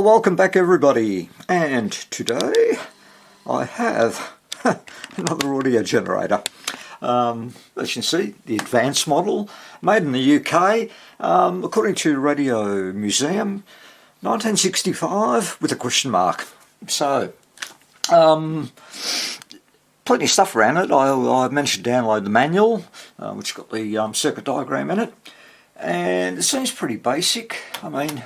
Well, welcome back everybody, and today I have another audio generator. As you can see, the advanced model, made in the UK, according to Radio Museum, 1965 with a question mark. So, plenty of stuff around it. I managed to download the manual, which got the circuit diagram in it, and it seems pretty basic. I mean,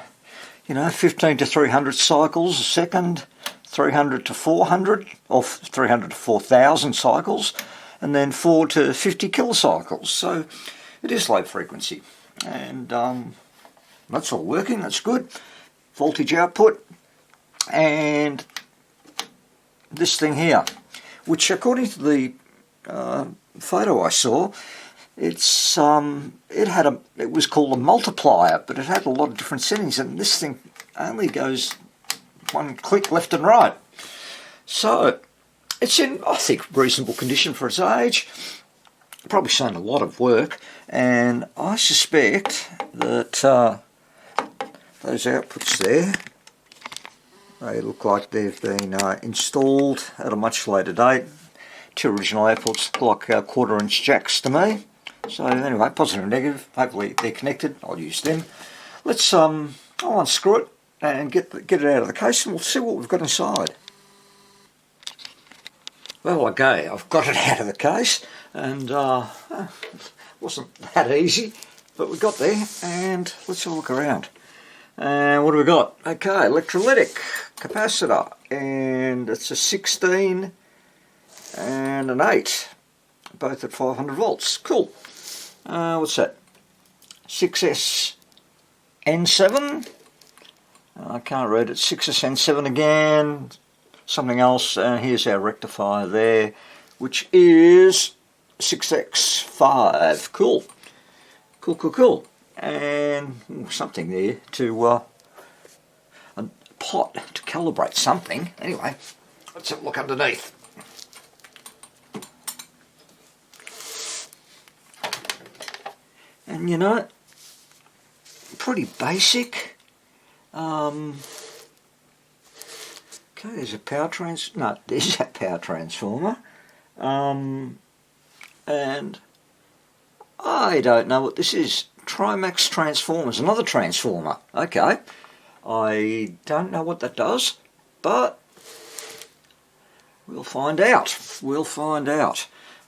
you know, 15 to 300 cycles a second, 300 to 400, or 300 to 4,000 cycles, and then 4 to 50 kilocycles. So it is low frequency, and that's all working. That's good. Voltage output, and this thing here, which according to the photo I saw, it was called a multiplier, but it had a lot of different settings, and this thing only goes one click left and right. So it's in, I think, reasonable condition for its age. Probably shown a lot of work, and I suspect that those outputs there, they look like they've been installed at a much later date. Two original outputs look like quarter-inch jacks to me. So anyway, positive and negative, hopefully they're connected. I'll use them. Let's I'll unscrew it and get it out of the case, and we'll see what we've got inside. Well, okay, I've got it out of the case, and wasn't that easy, but we got there, and let's have a look around. And what do we got? Okay, electrolytic capacitor, and it's a 16 and an 8, both at 500 volts. Cool. What's that? 6SN7. I can't read it. 6SN7 again. Something else. And here's our rectifier there, which is 6X5. Cool. Cool. And something there to a pot to calibrate something. Anyway, let's have a look underneath. And you know, pretty basic. Okay, there's a there's a power transformer. And I don't know what this is. Trimax transformers, another transformer. Okay, I don't know what that does, but we'll find out.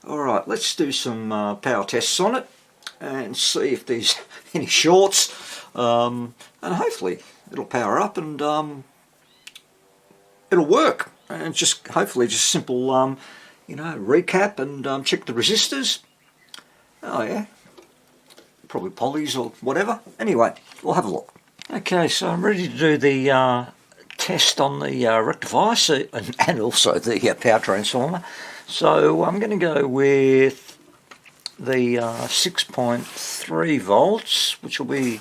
Alright, let's do some power tests on it and see if there's any shorts, and hopefully it'll power up and it'll work, and just hopefully just simple you know, recap and check the resistors. Oh yeah, probably polys or whatever. Anyway, we'll have a look. Okay, so I'm ready to do the test on the rectifier, and also the power transformer. So I'm going to go with the 6.3 volts, which will be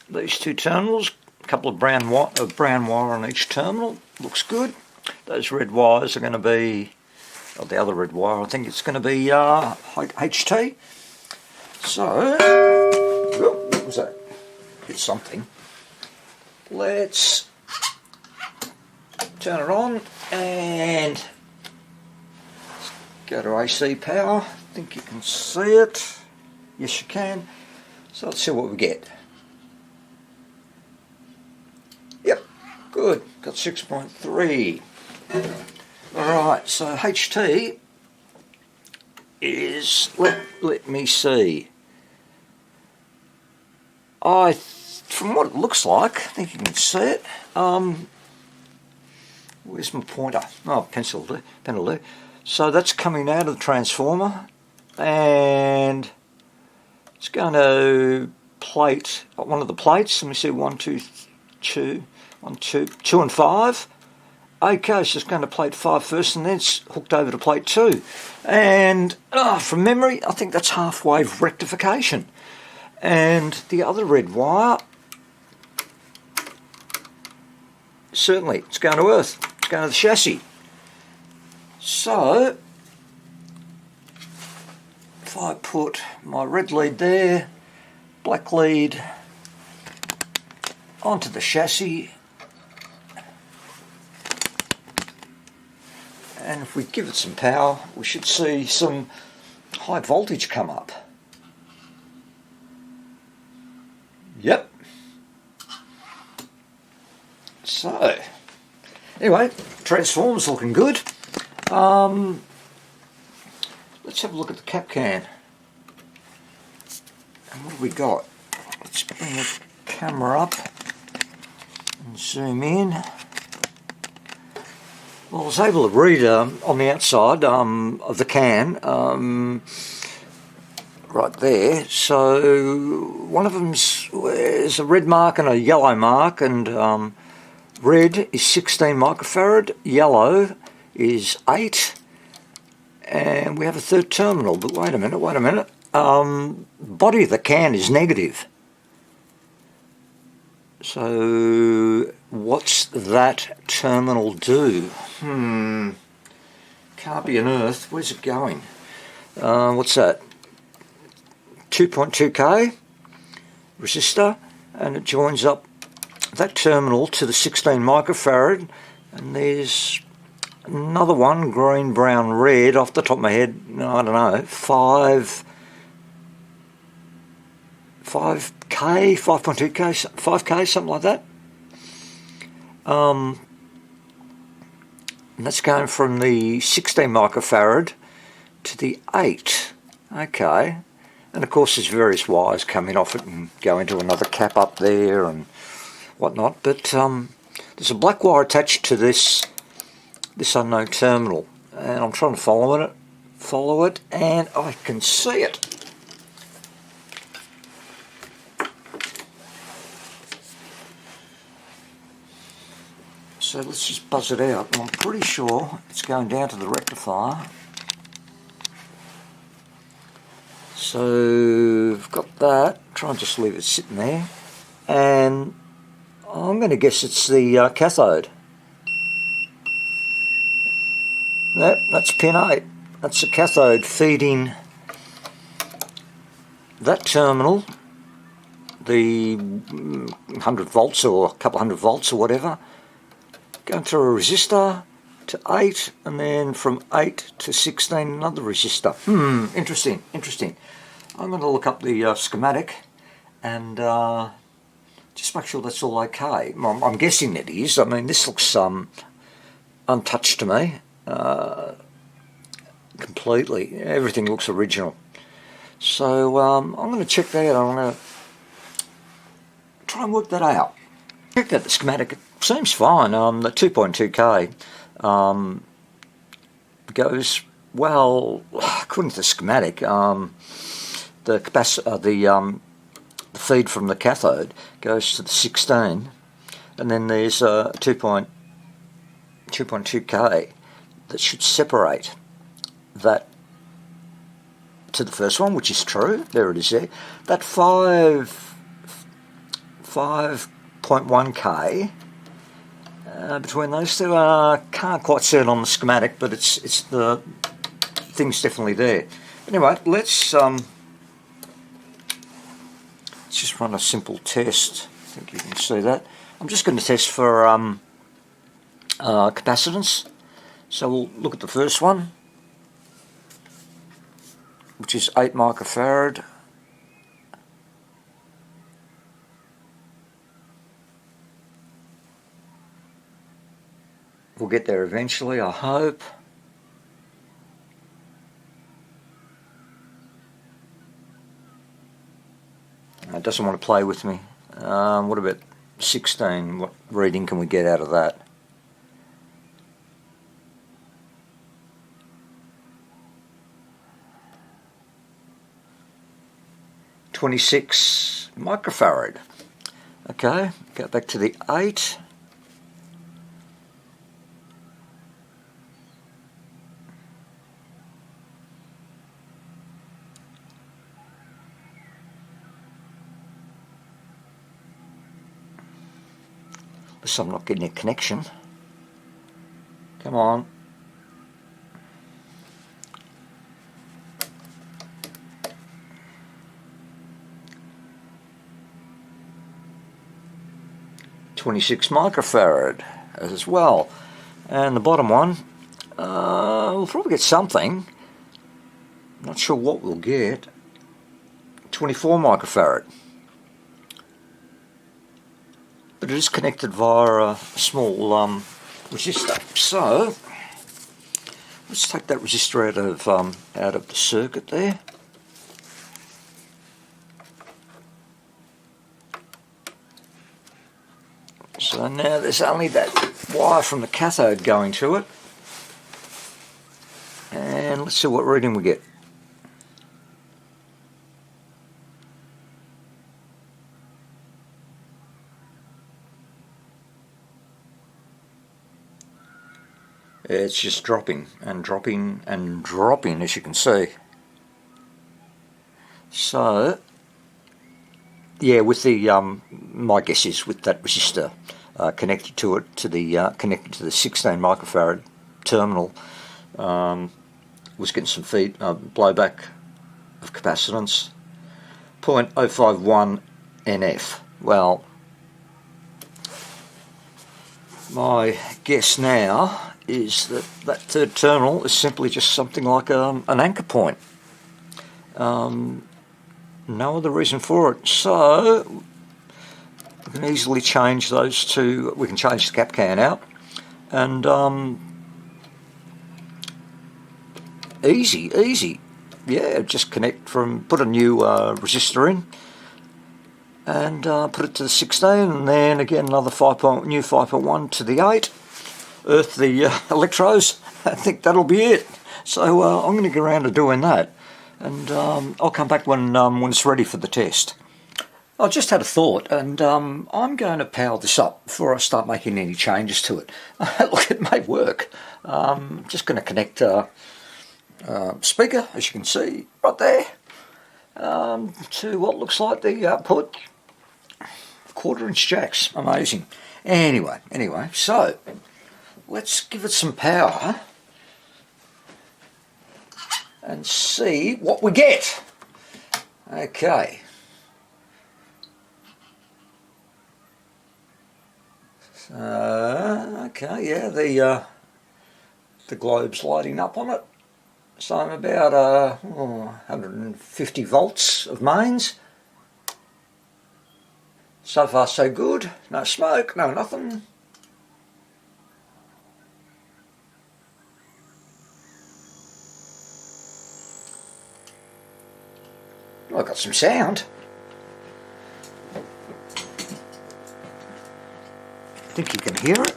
these two terminals. A couple of brown wire on each terminal. Looks good. Those red wires are going to be, or the other red wire, I think it's going to be HT. So, what was that? It's something. Let's turn it on and go to AC power. I think you can see it. Yes, you can. So let's see what we get. Yep, good. Got 6.3. Alright, so HT is, let me see. From what it looks like, I think you can see it. Where's my pointer? Oh, pencil there. So that's coming out of the transformer, and it's going to plate one of the plates. Let me see, 1, 2, 2 and 5. Okay, so it's going to plate 5 first, and then it's hooked over to plate 2. And from memory, I think that's half-wave rectification. And the other red wire, certainly, it's going to earth. It's going to the chassis. So, if I put my red lead there, black lead onto the chassis, and if we give it some power we should see some high voltage come up. Yep. So anyway, transformer's looking good. Let's have a look at the cap can. And what have we got? Let's bring the camera up and zoom in. Well, I was able to read on the outside of the can, right there. So one of them's there's a red mark and a yellow mark, and red is 16 microfarad, yellow is 8, and we have a third terminal. But wait a minute. Body of the can is negative. So what's that terminal do? Can't be on Earth. Where's it going? What's that? 2.2k resistor, and it joins up that terminal to the 16 microfarad, and there's another one, green, brown, red, off the top of my head, I don't know, 5k, 5.2k, 5k, something like that. And that's going from the 16 microfarad to the 8. Okay. And of course there's various wires coming off it and go into another cap up there and whatnot. But there's a black wire attached to this unknown terminal, and I'm trying to follow it, and I can see it. So let's just buzz it out, and I'm pretty sure it's going down to the rectifier. So I've got that. Try and just leave it sitting there, and I'm going to guess it's the cathode. Yep, that's pin 8. That's the cathode feeding that terminal, the 100 volts or a couple hundred volts or whatever, going through a resistor to 8, and then from 8 to 16 another resistor. Interesting. I'm going to look up the schematic and just make sure that's all okay. I'm guessing it is. I mean, this looks untouched to me. Completely. Everything looks original. So I'm going to check that out. I'm going to try and work that out. Check out the schematic. It seems fine. The 2.2k goes well according to the schematic. The feed from the cathode goes to the 16, and then there's 2.2k that should separate that to the first one, which is true. There it is there. That 5.1k between those two, can't quite see it on the schematic, but it's the thing's definitely there. Anyway, let's just run a simple test. I think you can see that. I'm just going to test for capacitance. So we'll look at the first one, which is 8 microfarad. We'll get there eventually, I hope. It doesn't want to play with me. What about 16? What reading can we get out of that? .26 microfarad. Okay, go back to the 8. So I'm not getting a connection. Come on. 26 microfarad as well. And the bottom one, we'll probably get something. Not sure what we'll get. 24 microfarad. But it is connected via a small resistor. So let's take that resistor out of the circuit there. So now there's only that wire from the cathode going to it. And let's see what reading we get. It's just dropping and dropping and dropping, as you can see. So yeah, with the my guess is with that resistor connected to it, connected to the 16 microfarad terminal, was getting some blowback of capacitance, 0.051 NF. Well, my guess now is that that third terminal is simply just something like an anchor point. No other reason for it. So we can easily change those two. We can change the cap can out, and easy. Yeah, just put a new resistor in, and put it to the 16, and then again another new 5.1 to the 8. Earth the electrodes. I think that'll be it. So I'm going to get around to doing that, and I'll come back when it's ready for the test. I just had a thought, and I'm going to power this up before I start making any changes to it. Look, it may work. Just going to connect speaker, as you can see right there, to what looks like the output. 1/4-inch jacks. Amazing. Anyway, so let's give it some power and see what we get. Okay. Okay, yeah, the globe's lighting up on it. So I'm about 150 volts of mains. So far so good. No smoke, no nothing. Well, I got some sound. I think you can hear it.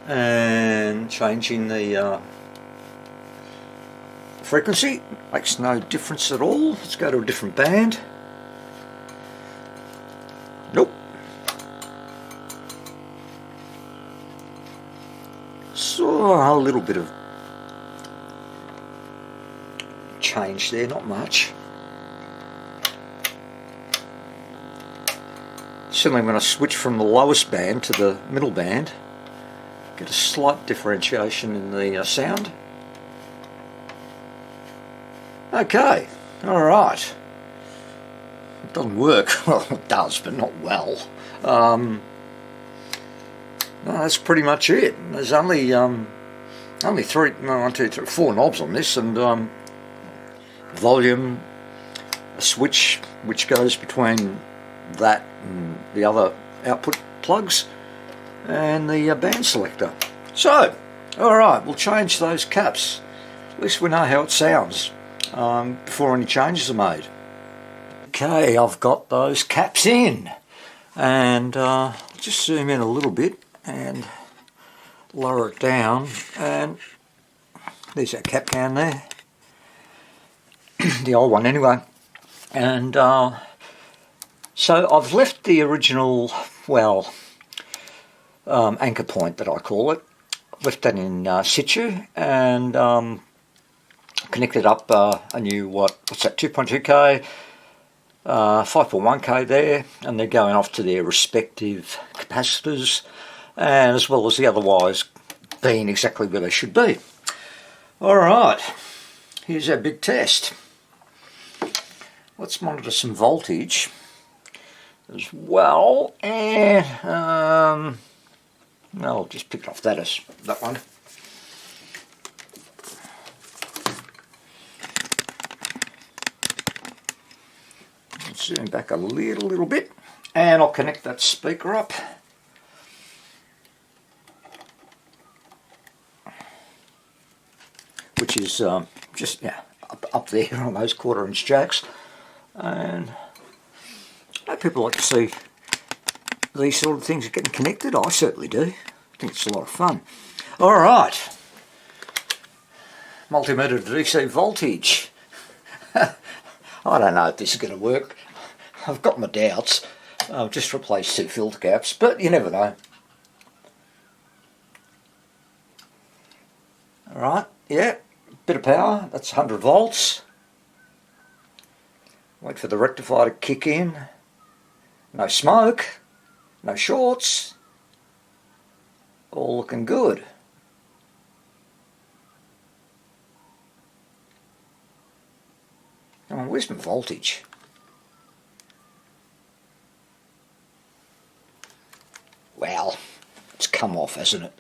And changing the frequency makes no difference at all. Let's go to a different band. Nope. So a little bit of change there, not much. Certainly when I switch from the lowest band to the middle band, get a slight differentiation in the sound. Okay, alright. It doesn't work. Well, it does, but not well. No, that's pretty much it. There's only four knobs on this, and volume, a switch which goes between that and the other output plugs, and the band selector. So, alright, we'll change those caps. At least we know how it sounds before any changes are made. Okay, I've got those caps in, and just zoom in a little bit and lower it down, and there's that cap can there, the old one anyway. And so I've left the original, well, anchor point that I call it, left that in situ, and connected up a new, what's that, 2.2k, 5.1k there, and they're going off to their respective capacitors, and as well as the other wires being exactly where they should be. Alright, here's our big test. let's monitor some voltage as well, and I'll just pick it off that one. Zoom back a little bit, and I'll connect that speaker up. Which is just up there on those 1/4 inch jacks. And I know people like to see these sort of things getting connected. I certainly do. I think it's a lot of fun. Alright. Multimeter to DC voltage. I don't know if this is going to work. I've got my doubts. I've just replaced 2 filter caps, but you never know. Alright, yeah, bit of power, that's 100 volts. Wait for the rectifier to kick in. No smoke, no shorts. All looking good. Oh, where's my voltage? Well, it's come off, hasn't it?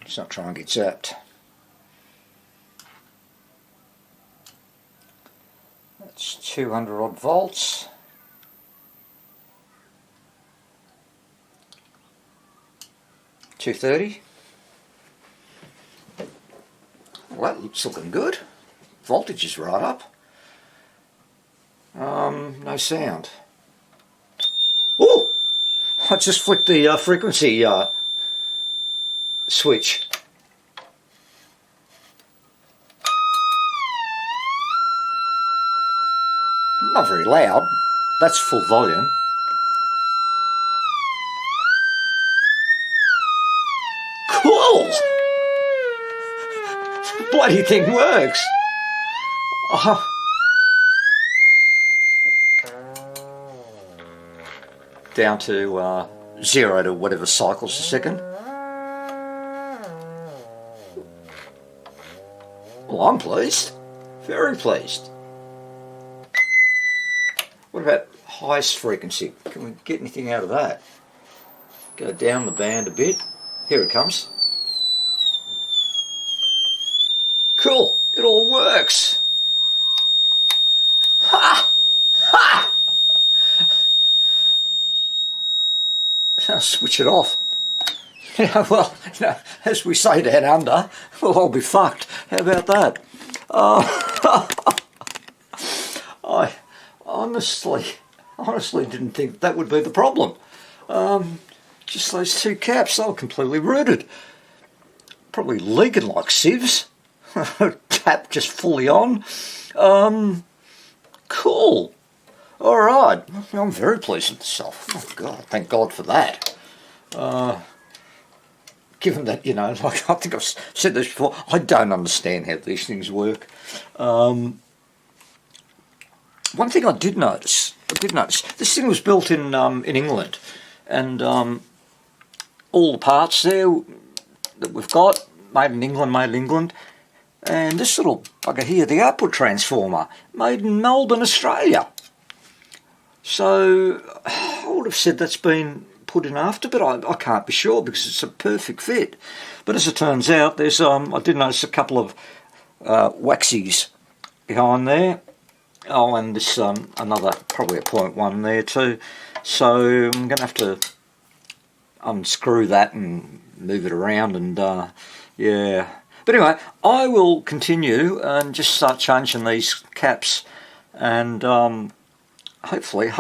Let's not try and get zapped. That's 200 odd volts. $230. Well, that looks looking good. Voltage is right up. No sound. Oh! I just flicked the frequency switch. Not very loud. That's full volume. Cool! The bloody thing works. Oh. Down to 0 to whatever cycles a second. Well, I'm pleased. Very pleased. What about highest frequency? Can we get anything out of that? Go down the band a bit. Here it comes. Cool. It all works. Ha! Ha! I'll switch it off. Yeah, well, as we say down under, we'll all be fucked. How about that? I honestly didn't think that would be the problem. Just those 2 caps, they were completely rooted. Probably leaking like sieves. Tap just fully on. Cool. Alright, I'm very pleased with myself. Oh God, thank God for that. Given that, like I think I've said this before, I don't understand how these things work. One thing I did notice, this thing was built in England, and all the parts there that we've got, made in England, and this little bugger here, the output transformer, made in Melbourne, Australia. So I would have said that's been put in after, but I can't be sure because it's a perfect fit. But as it turns out, there's I did notice a couple of waxies behind there. Oh, and this another, probably a 0.1 there too. So I'm going to have to unscrew that and move it around, and yeah. But anyway, I will continue and just start changing these caps, and hopefully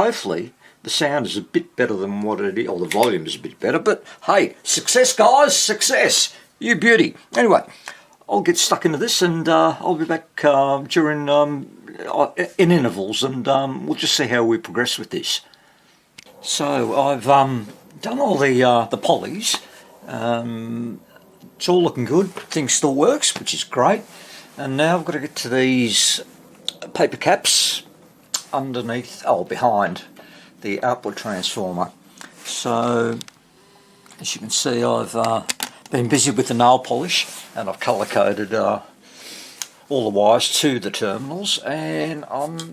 the sound is a bit better than what it is, or the volume is a bit better. But hey, success guys, success, you beauty. Anyway, I'll get stuck into this, and I'll be back during in intervals, and we'll just see how we progress with this. So I've done all the polys. It's all looking good. Thing still works, which is great. And now I've got to get to these paper caps underneath, behind the output transformer. So as you can see, I've been busy with the nail polish, and I've colour coded all the wires to the terminals, and I've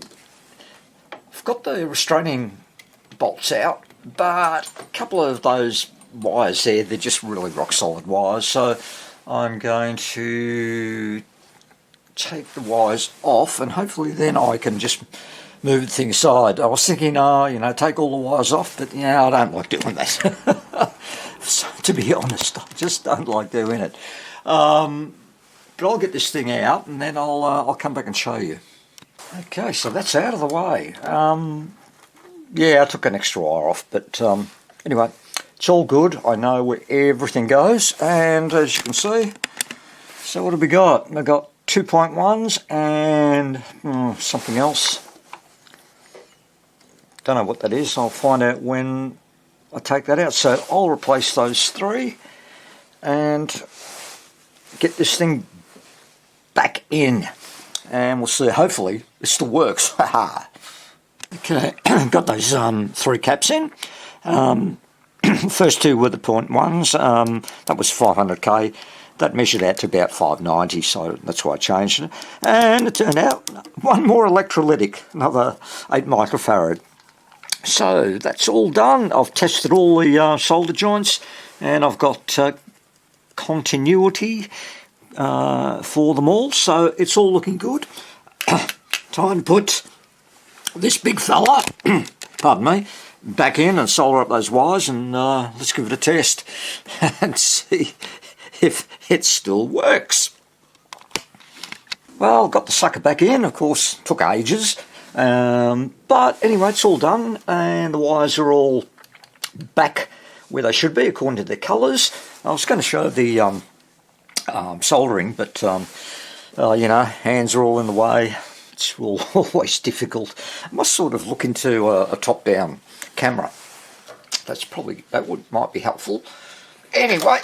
got the restraining bolts out, but a couple of those wires there, they're just really rock solid wires, so I'm going to take the wires off, and hopefully then I can just move the thing aside. I was thinking, take all the wires off, but I don't like doing that. So, to be honest, I just don't like doing it. But I'll get this thing out, and then I'll come back and show you. Okay, so that's out of the way. Yeah, I took an extra wire off, but anyway, it's all good. I know where everything goes, and as you can see, so what have we got? We've got 2.1s and something else. Don't know what that is. I'll find out when I take that out. So I'll replace those three and get this thing back in, and we'll see. Hopefully it still works. Okay, got those 3 caps in. First 2 were the 0.1s. That was 500k. That measured out to about 590, so that's why I changed it. And it turned out one more electrolytic, another 8 microfarad. So that's all done. I've tested all the solder joints, and I've got continuity for them all, so it's all looking good. Time to put this big fella, pardon me, back in and solder up those wires, and let's give it a test and see if it still works. Well, got the sucker back in. Of course, took ages, but anyway, it's all done, and the wires are all back where they should be according to their colours. I was going to show the soldering, but hands are all in the way. It's always difficult. I must sort of look into a top-down camera. Might be helpful. Anyway,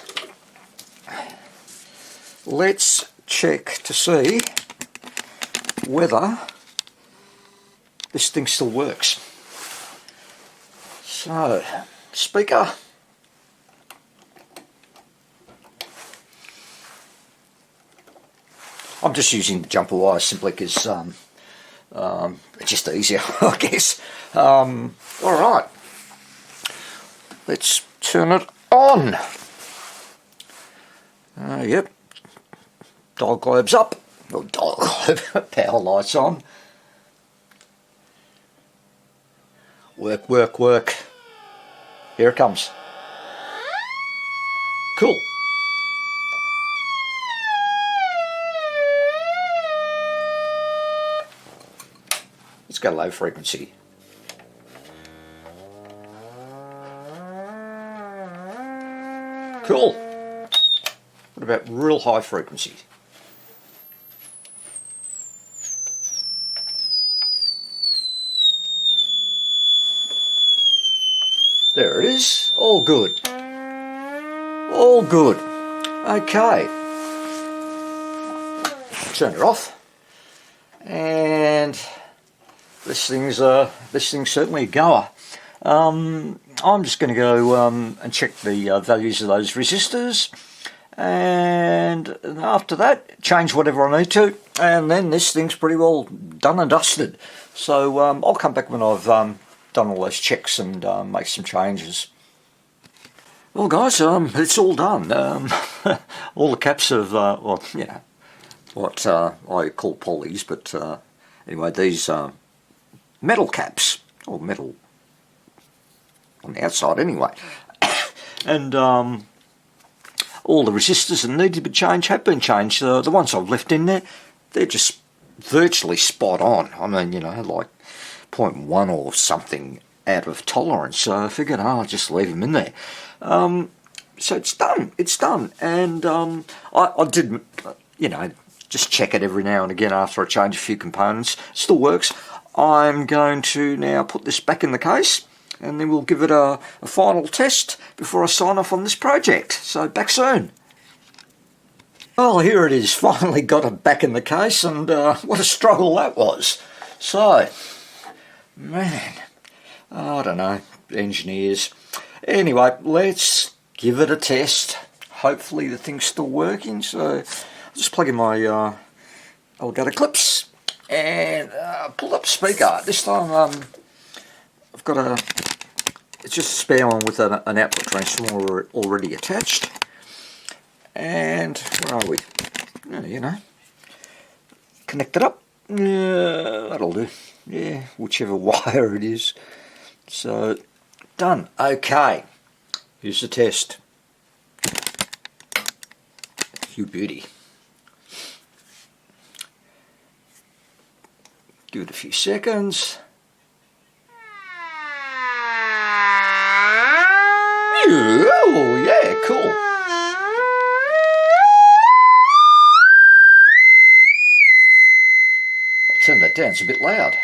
let's check to see whether this thing still works. So, speaker. I'm just using the jumper wire simply because it's just easier, I guess. Alright, let's turn it on. Yep, dial globe's up, or dial globe, power lights on. Work, work, work. Here it comes. Cool. Let's go low frequency. Cool. What about real high frequency? There it is. All good. All good. Okay. Turn it off. And this thing's certainly a goer. I'm just going to go and check the values of those resistors, and after that change whatever I need to, and then this thing's pretty well done and dusted. So I'll come back when I've done all those checks and make some changes. Well guys, it's all done. All the caps of what I call polys, but anyway, these metal caps, or metal on the outside anyway, and all the resistors that needed to be changed have been changed. The ones I've left in there, they're just virtually spot on. I mean, like 0.1 or something out of tolerance, so I figured I'll just leave them in there. So it's done, and I did, just check it every now and again after I change a few components. It still works. I'm going to now put this back in the case, and then we'll give it a final test before I sign off on this project. So back soon. Well, here it is, finally got it back in the case, and what a struggle that was. So, man, I don't know, engineers. Anyway, let's give it a test. Hopefully the thing's still working, so I'll just plug in my I'll go to clips and pull up speaker. This time I've got it's just a spare one with an output transformer already attached. And where are we? Oh, you know, connect it up. That'll do. Yeah, whichever wire it is. So, done. Okay. Here's the test. You beauty. Give it a few seconds. Oh, yeah, cool. I'll turn that down, it's a bit loud.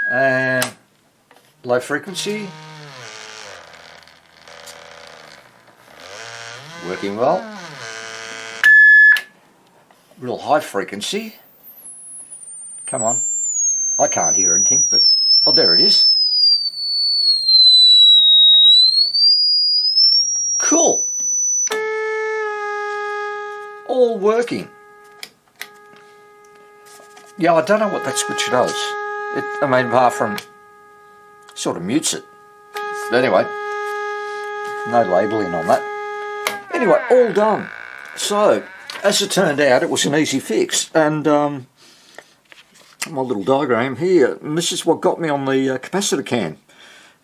And low frequency. Working well. Real high frequency. Come on. I can't hear anything, but oh, there it is. Cool. All working. Yeah, I don't know what that switch does. I mean, apart from sort of mutes it. But anyway, no labelling on that. Anyway, all done. So, as it turned out, it was an easy fix. And my little diagram here, and this is what got me on the capacitor can.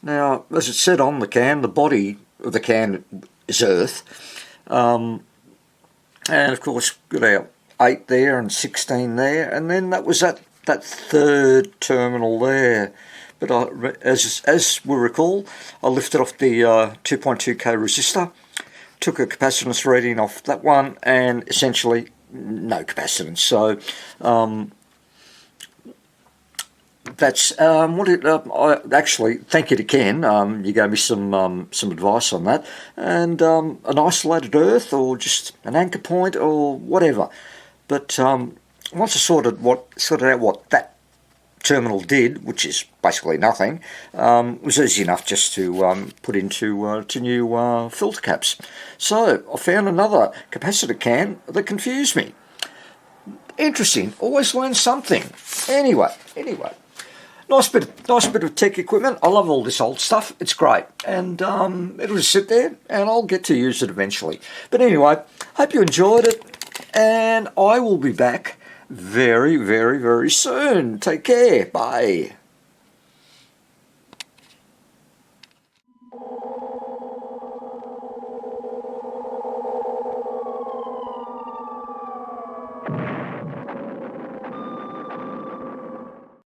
Now, as it said on the can, the body of the can is earth. And of course, got our 8 there and 16 there, and then that was that third terminal there. But as we recall, I lifted off the 2.2k resistor, took a capacitance reading off that one, and essentially no capacitance. So that's what it. I actually thank you to Ken. You gave me some advice on that, and an isolated earth or just an anchor point or whatever. But once I sorted out what that terminal did, which is basically nothing, was easy enough just to put into new filter caps. So I found another capacitor can that confused me. Interesting. Always learn something. Anyway. Nice bit of tech equipment. I love all this old stuff. It's great. And it'll just sit there and I'll get to use it eventually. But anyway, hope you enjoyed it. And I will be back very, very, very soon. Take care. Bye.